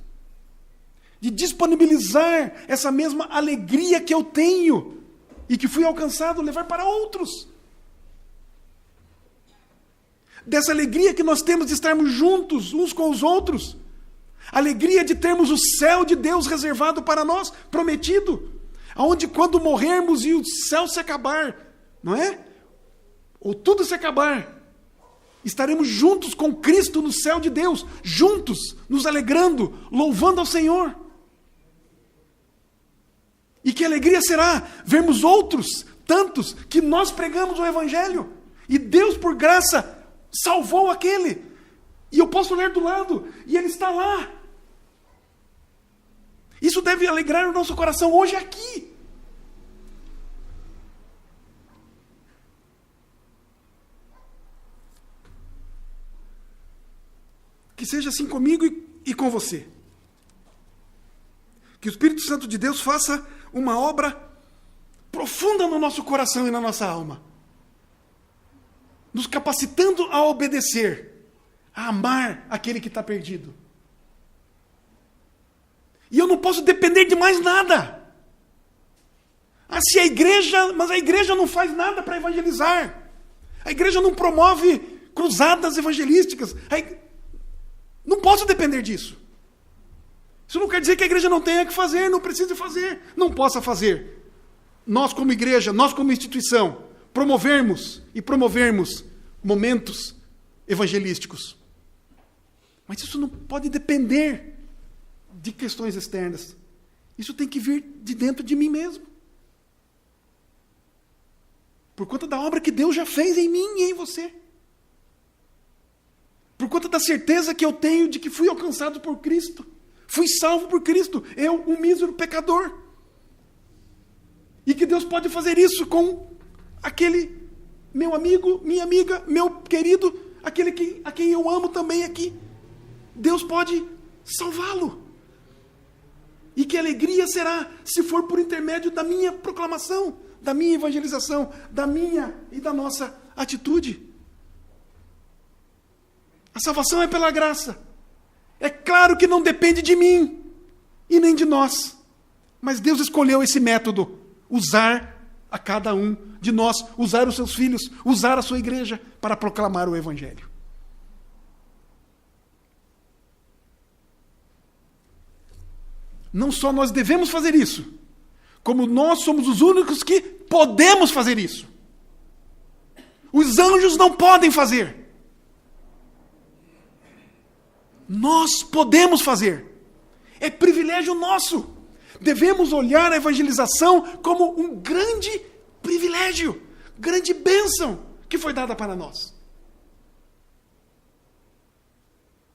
De disponibilizar essa mesma alegria que eu tenho e que fui alcançado, levar para outros. Dessa alegria que nós temos de estarmos juntos uns com os outros. Alegria de termos o céu de Deus reservado para nós, prometido. Aonde quando morrermos e o céu se acabar, não é? Ou tudo se acabar, estaremos juntos com Cristo no céu de Deus, juntos, nos alegrando, louvando ao Senhor. E que alegria será vermos outros, tantos, que nós pregamos o Evangelho. E Deus, por graça, salvou aquele. E eu posso olhar do lado, e ele está lá. Isso deve alegrar o nosso coração hoje aqui. Que seja assim comigo e com você. Que o Espírito Santo de Deus faça uma obra profunda no nosso coração e na nossa alma. Nos capacitando a obedecer, a amar aquele que está perdido. E eu não posso depender de mais nada. Se a igreja, mas a igreja não faz nada para evangelizar. A igreja não promove cruzadas evangelísticas. Não posso depender disso. Isso não quer dizer que a igreja não tenha que fazer, não precise fazer, não possa fazer. Nós como igreja, nós como instituição, promovermos momentos evangelísticos. Mas isso não pode depender de questões externas. Isso tem que vir de dentro de mim mesmo. Por conta da obra que Deus já fez em mim e em você. Por conta da certeza que eu tenho de que fui alcançado por Cristo. Fui salvo por Cristo. Eu, um mísero pecador. E que Deus pode fazer isso com aquele meu amigo, minha amiga, meu querido, aquele a quem eu amo também aqui. Deus pode salvá-lo. E que alegria será se for por intermédio da minha proclamação, da minha evangelização, da minha e da nossa atitude. A salvação é pela graça. É claro que não depende de mim e nem de nós. Mas Deus escolheu esse método, usar a cada um de nós, usar os seus filhos, usar a sua igreja para proclamar o Evangelho. Não só nós devemos fazer isso, como nós somos os únicos que podemos fazer isso. Os anjos não podem fazer. Nós podemos fazer. É privilégio nosso. Devemos olhar a evangelização como um grande privilégio, grande bênção que foi dada para nós.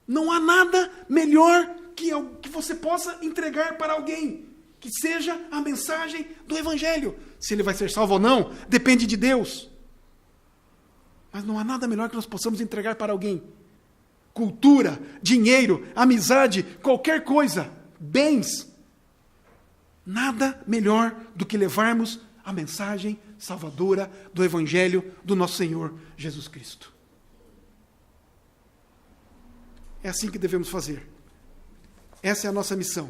Não há nada melhor que você possa entregar para alguém, que seja a mensagem do Evangelho. Se ele vai ser salvo ou não, depende de Deus. Mas não há nada melhor que nós possamos entregar para alguém. Cultura, dinheiro, amizade, qualquer coisa, bens. Nada melhor do que levarmos a mensagem salvadora do Evangelho do nosso Senhor Jesus Cristo. É assim que devemos fazer. Essa é a nossa missão.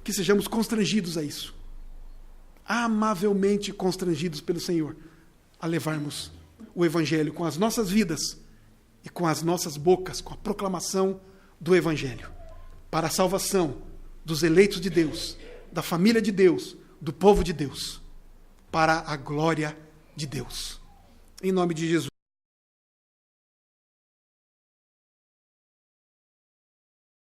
Que sejamos constrangidos a isso. Amavelmente constrangidos pelo Senhor a levarmos o Evangelho com as nossas vidas e com as nossas bocas, com a proclamação do Evangelho, para a salvação dos eleitos de Deus, da família de Deus, do povo de Deus, para a glória de Deus. Em nome de Jesus.